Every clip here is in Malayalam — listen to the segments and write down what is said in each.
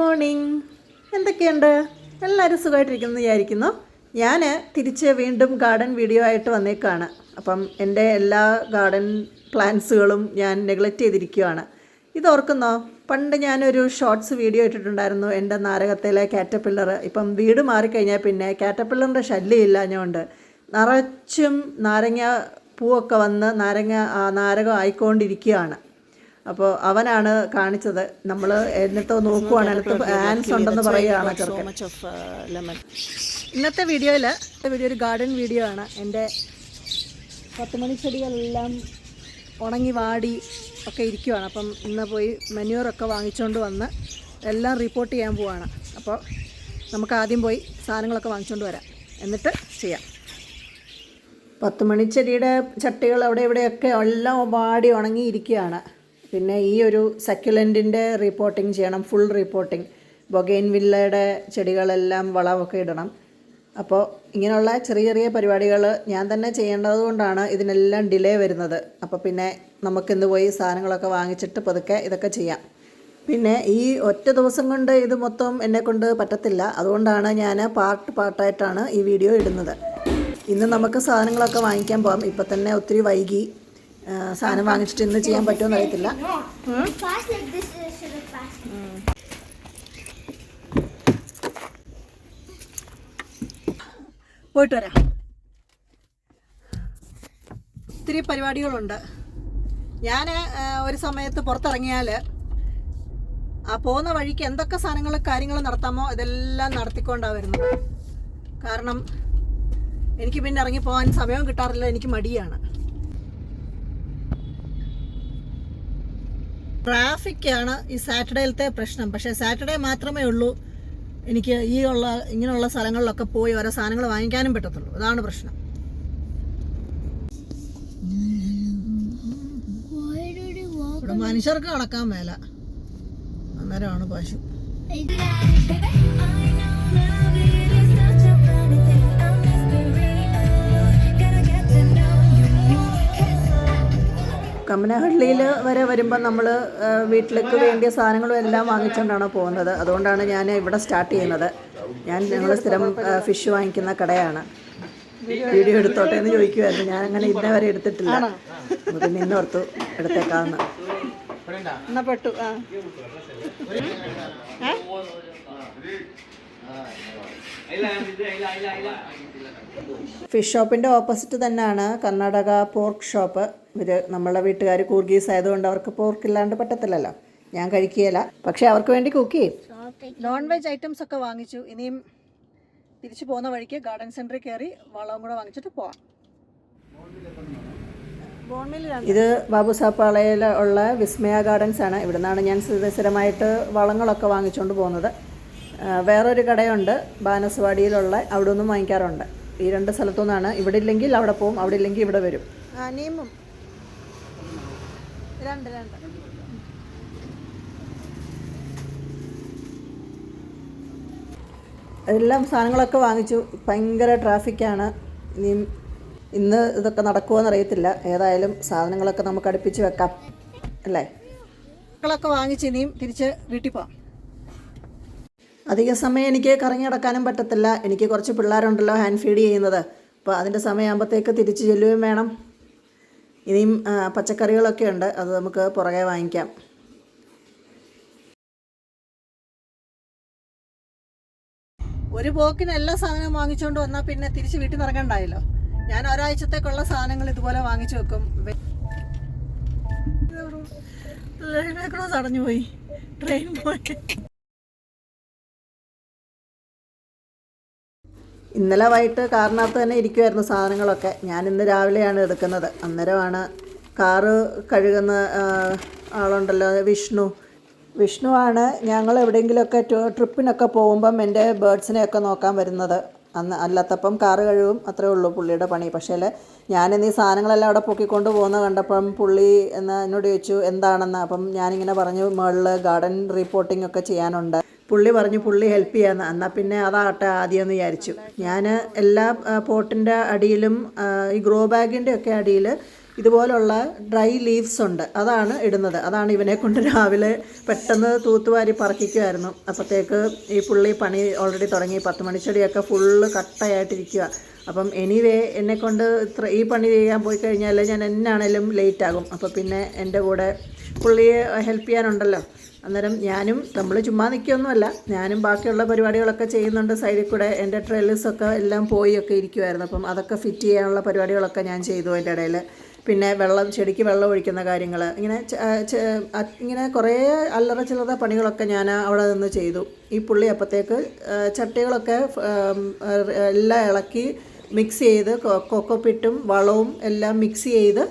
മോർണിംഗ്. എന്തൊക്കെയുണ്ട്? എല്ലാവരും സുഖമായിട്ടിരിക്കുന്നു വിചാരിക്കുന്നു. ഞാൻ തിരിച്ച് വീണ്ടും ഗാർഡൻ വീഡിയോ ആയിട്ട് വന്നേക്കാണ്. അപ്പം എൻ്റെ എല്ലാ ഗാർഡൻ പ്ലാന്റ്സുകളും ഞാൻ നെഗ്ലക്റ്റ് ചെയ്തിരിക്കുകയാണ്. ഇതോർക്കുന്നോ? പണ്ട് ഞാനൊരു ഷോർട്സ് വീഡിയോ ഇട്ടിട്ടുണ്ടായിരുന്നു എൻ്റെ നാരകത്തിലെ കാറ്റർപില്ലർ. ഇപ്പം വീട് മാറിക്കഴിഞ്ഞാൽ പിന്നെ കാറ്റർപില്ലറിൻ്റെ ശല്യം ഇല്ലാഞ്ഞുകൊണ്ട് നിറച്ചും നാരങ്ങ പൂവൊക്കെ വന്ന് നാരകം ആയിക്കൊണ്ടിരിക്കുകയാണ്. അപ്പോൾ അവനാണ് കാണിച്ചത്. നമ്മൾ എന്നിട്ടോ നോക്കുവാണ്, അതിനകത്ത് ആൻസ് ഉണ്ടെന്ന് പറയുകയാണ് ചെറുക്കൻ. ഇന്നത്തെ വീഡിയോ ഒരു ഗാർഡൻ വീഡിയോ ആണ്. എൻ്റെ 10 മണി ചെടികളെല്ലാം ഉണങ്ങി വാടി ഒക്കെ ഇരിക്കുവാണ്. അപ്പം ഇന്ന് പോയി മെന്യൂറൊക്കെ വാങ്ങിച്ചുകൊണ്ട് വന്ന് എല്ലാം റിപ്പോർട്ട് ചെയ്യാൻ പോവാണ്. അപ്പോൾ നമുക്ക് ആദ്യം പോയി സാധനങ്ങളൊക്കെ വാങ്ങിച്ചുകൊണ്ട് വരാം, എന്നിട്ട് ചെയ്യാം. 10 മണി ചെടിയുടെ ചട്ടികൾ അവിടെ ഇവിടെയൊക്കെ എല്ലാം വാടി ഉണങ്ങിയിരിക്കുകയാണ്. പിന്നെ ഈ ഒരു സക്യുലൻറ്റിൻ്റെ റിപ്പോർട്ടിങ് ചെയ്യണം, ഫുൾ റിപ്പോർട്ടിങ്. ബൊഗെയിൻവില്ലയുടെ ചെടികളെല്ലാം വളമൊക്കെ ഇടണം. അപ്പോൾ ഇങ്ങനെയുള്ള ചെറിയ ചെറിയ പരിപാടികൾ ഞാൻ തന്നെ ചെയ്യേണ്ടത് കൊണ്ടാണ് ഇതിനെല്ലാം ഡിലേ വരുന്നത്. അപ്പോൾ പിന്നെ നമുക്കിന്ന് പോയി സാധനങ്ങളൊക്കെ വാങ്ങിച്ചിട്ട് പതുക്കെ ഇതൊക്കെ ചെയ്യാം. പിന്നെ ഈ ഒറ്റ ദിവസം കൊണ്ട് ഇത് മൊത്തം എന്നെക്കൊണ്ട് പറ്റത്തില്ല. അതുകൊണ്ടാണ് ഞാൻ പാർട്ടായിട്ടാണ് ഈ വീഡിയോ ഇടുന്നത്. ഇന്ന് നമുക്ക് സാധനങ്ങളൊക്കെ വാങ്ങിക്കാൻ പോകാം. ഇപ്പം തന്നെ ഒത്തിരി വൈകി. സാധനം വാങ്ങിച്ചിട്ട് ഇന്ന് ചെയ്യാൻ പറ്റുമെന്ന് അറിയത്തില്ല. പോയിട്ട് വരാം. ഒത്തിരി പരിപാടികളുണ്ട്. ഞാൻ ഒരു സമയത്ത് പുറത്തിറങ്ങിയാൽ ആ പോകുന്ന വഴിക്ക് എന്തൊക്കെ കാര്യങ്ങൾ നടത്താമോ ഇതെല്ലാം നടത്തിക്കൊണ്ടാണ് വരുന്നത്. കാരണം എനിക്ക് പിന്നെ ഇറങ്ങി പോകാൻ സമയവും കിട്ടാറില്ല, എനിക്ക് മടിയാണ്. ട്രാഫിക്കാണ് ഈ സാറ്റർഡേയിലത്തെ പ്രശ്നം. പക്ഷേ സാറ്റർഡേ മാത്രമേ ഉള്ളൂ എനിക്ക് ഇങ്ങനെയുള്ള സ്ഥലങ്ങളിലൊക്കെ പോയി ഓരോ സാധനങ്ങൾ വാങ്ങിക്കാനും പറ്റത്തുള്ളൂ. അതാണ് പ്രശ്നം. ഇവിടെ മനുഷ്യർക്ക് നടക്കാൻ മേല, അന്നേരമാണ് പശു. കമ്മനഹള്ളിയിൽ വരെ വരുമ്പോൾ നമ്മൾ വീട്ടിലേക്ക് വേണ്ടിയ സാധനങ്ങളും എല്ലാം വാങ്ങിച്ചുകൊണ്ടാണ് പോകുന്നത്. അതുകൊണ്ടാണ് ഞാൻ ഇവിടെ സ്റ്റാർട്ട് ചെയ്യുന്നത്. ഞങ്ങൾ സ്ഥിരം ഫിഷ് വാങ്ങിക്കുന്ന കടയാണ്. വീഡിയോ എടുത്തോട്ടെ എന്ന് ചോദിക്കുമായിരുന്നു. ഞാൻ അങ്ങനെ ഇന്നേ വരെ എടുത്തിട്ടില്ല. പിന്നെ ഇന്നോർത്തു എടുത്തേക്കാന്ന്. എന്നാ പെട്ടു. ഫിഷ് ഷോപ്പിൻ്റെ ഓപ്പോസിറ്റ് തന്നെയാണ് കർണാടക പോർക്ക് ഷോപ്പ്. നമ്മളുടെ വീട്ടുകാർ കൂർഗീസ് ആയതുകൊണ്ട് അവർക്ക് പോർക്ക് ഇല്ലാണ്ട് പറ്റത്തില്ലല്ലോ. ഞാൻ കഴിക്കുകയില്ല, പക്ഷേ അവർക്ക് വേണ്ടി കുക്ക് ചെയ്യും. നോൺ വെജ് ഐറ്റംസ് ഒക്കെ വാങ്ങിച്ചു. ഇനിയും തിരിച്ചു പോകുന്ന വഴിക്ക് ഗാർഡൻ സെൻറ്ററിൽ കയറി വളവും കൂടെ വാങ്ങിച്ചിട്ട് പോവാം. ഇത് ബാബുസാപ്പാളയിൽ ഉള്ള വിസ്മയ ഗാർഡൻസ് ആണ്. ഇവിടെ നിന്നാണ് ഞാൻ സ്ഥിരമായിട്ട് വളങ്ങളൊക്കെ വാങ്ങിച്ചുകൊണ്ട് പോകുന്നത്. വേറൊരു കടയുണ്ട് ബാനസവാടിയിലുള്ള, അവിടെ ഒന്നും വാങ്ങിക്കാറുണ്ട്. ഈ 2 സ്ഥലത്തു നിന്നാണ്. ഇവിടെ ഇല്ലെങ്കിൽ അവിടെ പോവും, അവിടെ ഇല്ലെങ്കിൽ ഇവിടെ വരും. നീമും 2 എല്ലാം സാധനങ്ങളൊക്കെ വാങ്ങിച്ചു. ഭയങ്കര ട്രാഫിക്കാണ്. ഇന്ന് ഇതൊക്കെ നടക്കുമോയെന്ന് അറിയത്തില്ല. ഏതായാലും സാധനങ്ങളൊക്കെ നമുക്ക് അടുപ്പിച്ച് വെക്കാം അല്ലേ. മക്കളൊക്കെ വാങ്ങിച്ച് ഇനിയും തിരിച്ച് വീട്ടിൽ പോകാം. അധിക സമയം എനിക്ക് കറങ്ങി നടക്കാനും പറ്റത്തില്ല. എനിക്ക് കുറച്ച് പിള്ളേരുണ്ടല്ലോ ഹാൻഡ് ഫീഡ് ചെയ്യുന്നത്. അപ്പോൾ അതിൻ്റെ സമയമാകുമ്പോഴത്തേക്ക് തിരിച്ച് ചെല്ലുകയും വേണം. ഇനിയും പച്ചക്കറികളൊക്കെ ഉണ്ട്, അത് നമുക്ക് പുറകെ വാങ്ങിക്കാം. ഒരു പോക്കിന് എല്ലാ സാധനവും വാങ്ങിച്ചുകൊണ്ട് വന്നാൽ പിന്നെ തിരിച്ച് വീട്ടിൽ നിന്ന് ഇറങ്ങണ്ടായല്ലോ. ഞാൻ ഒരാഴ്ചത്തേക്കുള്ള സാധനങ്ങൾ ഇതുപോലെ വാങ്ങിച്ചു വെക്കും. അടഞ്ഞു പോയി ട്രെയിൻ പോയി. ഇന്നലെ വൈകിട്ട് കാറിനകത്ത് തന്നെ ഇരിക്കുമായിരുന്നു സാധനങ്ങളൊക്കെ. ഞാൻ ഇന്ന് രാവിലെയാണ് എടുക്കുന്നത്. അന്നേരമാണ് കാറ് കഴുകുന്ന ആളുണ്ടല്ലോ, വിഷ്ണുവാണ് ഞങ്ങൾ എവിടെയെങ്കിലുമൊക്കെ ട്രിപ്പിനൊക്കെ പോകുമ്പം എൻ്റെ ബേർഡ്സിനെയൊക്കെ നോക്കാൻ വരുന്നത്. അല്ലാത്തപ്പം കാറ് കഴുകും, അത്രേ ഉള്ളൂ പുള്ളിയുടെ പണി. പക്ഷേ ഞാനിന്ന് ഈ സാധനങ്ങളെല്ലാം അവിടെ പൊക്കിക്കൊണ്ട് പോകുന്നത് കണ്ടപ്പം പുള്ളി എന്നോട് ചോദിച്ചു എന്താണെന്ന്. അപ്പം ഞാനിങ്ങനെ പറഞ്ഞു മുകളിൽ ഗാർഡൻ റിപ്പോർട്ടിംഗ് ഒക്കെ ചെയ്യാനുണ്ട്. പുള്ളി പറഞ്ഞു പുള്ളി ഹെൽപ്പ് ചെയ്യാമെന്ന്. എന്നാൽ പിന്നെ അതാകട്ടെ ആദ്യമെന്ന് വിചാരിച്ചു. ഞാൻ എല്ലാ പോട്ടിൻ്റെ അടിയിലും ഈ ഗ്രോ ബാഗിൻ്റെ ഒക്കെ അടിയിൽ ഇതുപോലുള്ള ഡ്രൈ ലീവ്സ് ഉണ്ട്, അതാണ് ഇടുന്നത്. അതാണ് ഇവനെ കൊണ്ട് രാവിലെ പെട്ടെന്ന് തൂത്തുവാരി പറക്കിക്കുമായിരുന്നു. അപ്പോഴത്തേക്ക് ഈ പുള്ളി പണി ഓൾറെഡി തുടങ്ങി. 10 മണിച്ചെടിയൊക്കെ ഫുള്ള് കട്ടയായിട്ടിരിക്കുക. അപ്പം എനിവേ എന്നെക്കൊണ്ട് ഈ പണി ചെയ്യാൻ പോയി കഴിഞ്ഞാൽ ഞാൻ എന്നാണേലും ലേറ്റ് ആകും. അപ്പോൾ പിന്നെ എൻ്റെ കൂടെ പുള്ളിയെ ഹെൽപ്പ് ചെയ്യാനുണ്ടല്ലോ. അന്നേരം ഞാനും, നമ്മൾ ചുമ്മാ നിൽക്കുകയൊന്നുമല്ല, ഞാനും ബാക്കിയുള്ള പരിപാടികളൊക്കെ ചെയ്യുന്നുണ്ട്. സൈഡിൽ കൂടെ എൻ്റെ ട്രെയിൽസൊക്കെ എല്ലാം പോയൊക്കെ ഇരിക്കുമായിരുന്നു. അപ്പം അതൊക്കെ ഫിറ്റ് ചെയ്യാനുള്ള പരിപാടികളൊക്കെ ഞാൻ ചെയ്തു അതിൻ്റെ ഇടയിൽ. പിന്നെ ചെടിക്ക് വെള്ളം ഒഴിക്കുന്ന കാര്യങ്ങൾ, ഇങ്ങനെ കുറേ അല്ലറ ചില്ലറ പണികളൊക്കെ ഞാൻ അവിടെ നിന്ന് ചെയ്തു. ഈ പുള്ളി അപ്പോഴത്തേക്ക് ചട്ടികളൊക്കെ എല്ലാം ഇളക്കി മിക്സ് ചെയ്ത് കൊക്കോപ്പിട്ടും വളവും എല്ലാം മിക്സ് ചെയ്ത്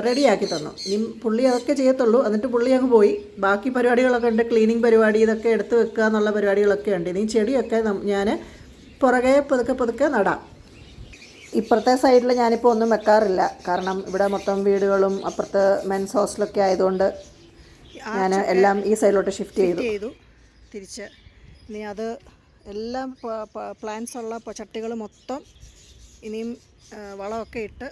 റെഡിയാക്കി തന്നു. ഇനി പുള്ളി അതൊക്കെ ചെയ്യത്തുള്ളൂ. എന്നിട്ട് പുള്ളി അങ്ങ് പോയി. ബാക്കി പരിപാടികളൊക്കെ ഉണ്ട്, ക്ലീനിങ് പരിപാടി, ഇതൊക്കെ എടുത്ത് വെക്കുക എന്നുള്ള പരിപാടികളൊക്കെ ഉണ്ട്. ഇനി ചെടിയൊക്കെ ഞാൻ പുറകെ പതുക്കെ നടാം. ഇപ്പുറത്തെ സൈഡിൽ ഞാനിപ്പോൾ ഒന്നും വെക്കാറില്ല, കാരണം ഇവിടെ മൊത്തം വീടുകളും അപ്പുറത്ത് മെൻസ് ഹോസ്റ്റലൊക്കെ ആയതുകൊണ്ട് ഞാൻ എല്ലാം ഈ സൈഡിലോട്ട് ഷിഫ്റ്റ് ചെയ്തു തിരിച്ച്. ഇനി അത് എല്ലാം പ്ലാന്റ്സ് ഉള്ള ചട്ടികൾ മൊത്തം ഇനിയും വളമൊക്കെ ഇട്ട്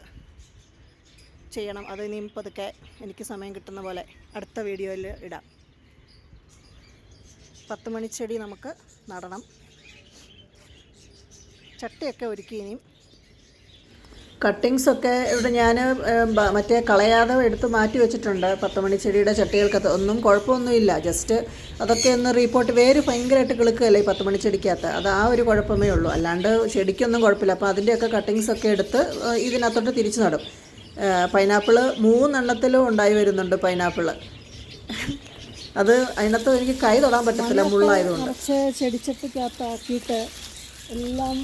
ചെയ്യണം. അത് ഇനിയും പതുക്കെ എനിക്ക് സമയം കിട്ടുന്ന പോലെ അടുത്ത വീഡിയോയിൽ ഇടാം. 10 മണിച്ചെടി നമുക്ക് നടണം. ചട്ടിയൊക്കെ ഒരുക്കി. ഇനിയും കട്ടിങ്സൊക്കെ ഇവിടെ ഞാൻ മറ്റേ കളയാതെ എടുത്ത് മാറ്റി വെച്ചിട്ടുണ്ട്. 10 മണിച്ചെടിയുടെ ചട്ടികൾക്കകത്ത് ഒന്നും കുഴപ്പമൊന്നുമില്ല. ജസ്റ്റ് അതൊക്കെ ഒന്ന് വേര് ഭയങ്കരമായിട്ട് കിളുക്കുകയല്ലേ ഈ 10 മണിച്ചെടിക്കകത്ത്, അത് ആ ഒരു കുഴപ്പമേ ഉള്ളൂ. അല്ലാണ്ട് ചെടിക്കൊന്നും കുഴപ്പമില്ല. അപ്പോൾ അതിൻ്റെയൊക്കെ കട്ടിങ്സൊക്കെ എടുത്ത് ഇതിനകത്തോട്ട് തിരിച്ചു നടും. പൈനാപ്പിൾ 3 എണ്ണത്തിലും ഉണ്ടായി വരുന്നുണ്ട് പൈനാപ്പിൾ. അത് അതിനകത്ത് എനിക്ക് കൈ തൊടാൻ പറ്റത്തില്ല, മുള്ളായതുകൊണ്ട്. കുറച്ച് ചെടിച്ചട്ടിക്കകത്താക്കിയിട്ട് എല്ലാം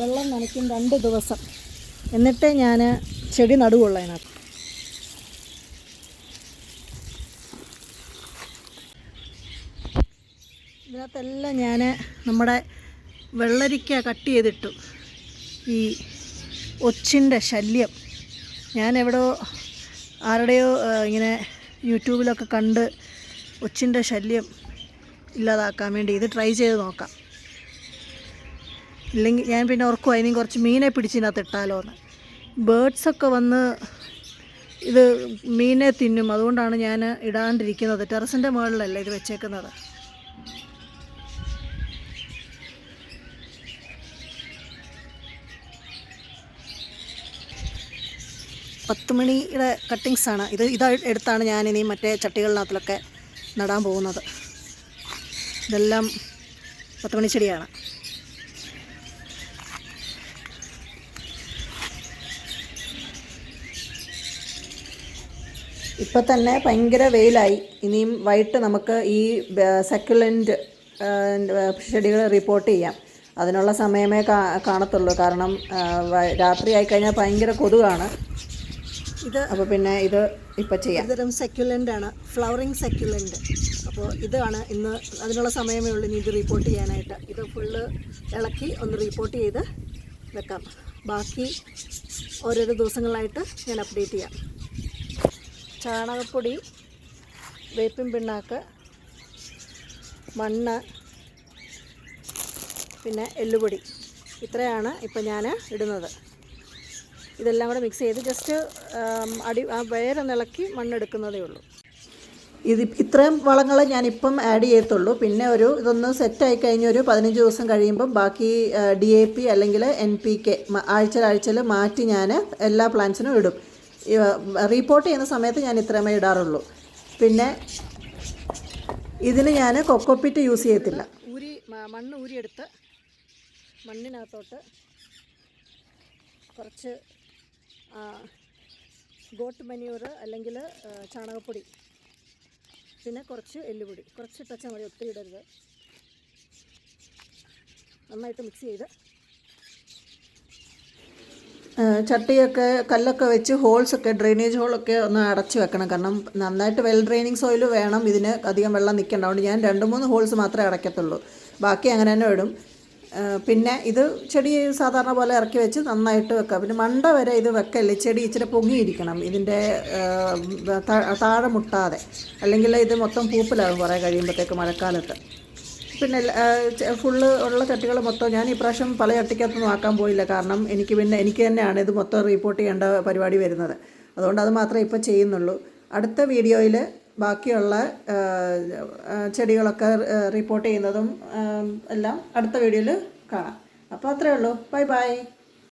വെള്ളം നനയ്ക്കും 2 ദിവസം, എന്നിട്ടേ ഞാൻ ചെടി നടുവുള്ളൂ. അതിനകത്ത് ഇതിനകത്തെല്ലാം ഞാൻ നമ്മുടെ വെള്ളരിക്ക കട്ട് ചെയ്തിട്ടു. ഈ ഒച്ചിൻ്റെ ശല്യം ഞാൻ ആരുടെയോ ഇങ്ങനെ യൂട്യൂബിലൊക്കെ കണ്ട് ഒച്ചിൻ്റെ ശല്യം ഇല്ലാതാക്കാൻ വേണ്ടി ഇത് ട്രൈ ചെയ്ത് നോക്കാം. ഇല്ലെങ്കിൽ ഞാൻ പിന്നെ ഓർക്കുവാ ഇനി കുറച്ച് മീനെ പിടിച്ചതിനകത്ത് ഇട്ടാലോ എന്ന്. ബേർഡ്സൊക്കെ വന്ന് ഇത് മീനെ തിന്നും, അതുകൊണ്ടാണ് ഞാൻ ഇടാണ്ടിരിക്കുന്നത്. ടെറസിൻ്റെ മുകളിലല്ലേ ഇത് വെച്ചേക്കുന്നത്. പത്ത് മണിയുടെ കട്ടിങ്സാണ് ഇത് എടുത്താണ് ഞാനിനി മറ്റേ ചട്ടികളിനകത്തിലൊക്കെ നടാൻ പോകുന്നത്. ഇതെല്ലാം 10 മണി ചെടിയാണ്. ഇപ്പം തന്നെ ഭയങ്കര വെയിലായി. ഇനിയും വൈകിട്ട് നമുക്ക് ഈ സക്യുലൻ്റ് ചെടികൾ റിപ്പോർട്ട് ചെയ്യാം. അതിനുള്ള സമയമേ കാണത്തുള്ളൂ, കാരണം രാത്രി ആയിക്കഴിഞ്ഞാൽ ഭയങ്കര കൊതുകാണ്. അപ്പോൾ പിന്നെ ഇത് ഇപ്പം ചെയ്യാം. ഇതൊരു സക്യുലൻ്റാണ്, ഫ്ലവറിങ് സക്യുലൻ്റ്. അപ്പോൾ ഇതാണ് ഇന്ന് അതിനുള്ള സമയമേ ഉള്ളൂ ഇനി ഇത് റിപ്പോർട്ട് ചെയ്യാനായിട്ട്. ഇത് ഫുള്ള് ഇളക്കി ഒന്ന് റിപ്പോർട്ട് ചെയ്ത് വെക്കാം. ബാക്കി ഓരോരോ ദിവസങ്ങളായിട്ട് ഞാൻ അപ്ഡേറ്റ് ചെയ്യാം. ചാണകപ്പൊടി, വേപ്പിൻ പിണ്ണാക്ക്, മണ്ണ്, പിന്നെ എല്ലുപൊടി, ഇത്രയാണ് ഇപ്പം ഞാൻ ഇടുന്നത്. ഇതെല്ലാം കൂടെ മിക്സ് ചെയ്ത് ജസ്റ്റ് വേരൊന്നിളക്കി മണ്ണെടുക്കുന്നതേ ഉള്ളൂ. ഇത്രയും വളങ്ങൾ ഞാനിപ്പം ആഡ് ചെയ്യത്തുള്ളൂ. പിന്നെ ഇതൊന്ന് സെറ്റായി കഴിഞ്ഞ് ഒരു 15 ദിവസം കഴിയുമ്പം ബാക്കി DAP അല്ലെങ്കിൽ NPK ആഴ്ചയിൽ മാറ്റി ഞാൻ എല്ലാ പ്ലാന്റ്സിനും ഇടും. റിപ്പോർട്ട് ചെയ്യുന്ന സമയത്ത് ഞാൻ ഇത്രയുമേ ഇടാറുള്ളൂ. പിന്നെ ഇതിന് ഞാൻ കൊക്കോപ്പിറ്റ് യൂസ് ചെയ്യത്തില്ല. മണ്ണ് ഊരിയെടുത്ത് മണ്ണിനകത്തോട്ട് കുറച്ച് ഗോട്ട് മന്യൂർ അല്ലെങ്കിൽ ചാണകപ്പൊടി, പിന്നെ കുറച്ച് എല്ലുപൊടി, കുറച്ച് ഇട്ടാൽ മതി, ഒത്തിരി ഇടരുത്. നന്നായിട്ട് മിക്സ് ചെയ്ത് ചട്ടിയൊക്കെ കല്ലൊക്കെ വെച്ച് ഹോൾസൊക്കെ ഡ്രെയിനേജ് ഹോളൊക്കെ ഒന്ന് അടച്ചു വെക്കണം. കാരണം നന്നായിട്ട് വെൽ ഡ്രെയിനിങ് സോയിൽ വേണം ഇതിന്, അധികം വെള്ളം നിൽക്കേണ്ട. അതുകൊണ്ട് ഞാൻ 2-3 ഹോൾസ് മാത്രമേ അടയ്ക്കത്തുള്ളൂ, ബാക്കി അങ്ങനെ തന്നെ ഇടും. പിന്നെ ഇത് ചെടി സാധാരണ പോലെ ഇറക്കി വെച്ച് നന്നായിട്ട് വെക്കാം. പിന്നെ മണ്ട വരെ ഇത് വെക്കല്ലേ, ചെടി ഇച്ചിരി പൊങ്ങിയിരിക്കണം, ഇതിൻ്റെ താഴെ മുട്ടാതെ, അല്ലെങ്കിൽ ഇത് മൊത്തം പൂപ്പിലാകും കുറേ കഴിയുമ്പോഴത്തേക്ക് മഴക്കാലത്ത്. പിന്നെ ഫുള്ള് ഉള്ള ചട്ടികൾ മൊത്തം ഞാൻ ഇപ്രാവശ്യം പല ചട്ടിക്കകത്തൊന്നും ആക്കാൻ പോയില്ല, കാരണം എനിക്ക് തന്നെയാണ് ഇത് മൊത്തം റിപ്പോർട്ട് ചെയ്യേണ്ട പരിപാടി വരുന്നത്. അതുകൊണ്ട് അത് മാത്രമേ ഇപ്പോൾ ചെയ്യുന്നുള്ളൂ. അടുത്ത വീഡിയോയിൽ ബാക്കിയുള്ള ചെടികളൊക്കെ റിപ്പോർട്ട് ചെയ്യുന്നതും എല്ലാം അടുത്ത വീഡിയോയിൽ കാണാം. അപ്പോൾ അത്രയേ ഉള്ളൂ. Bye bye.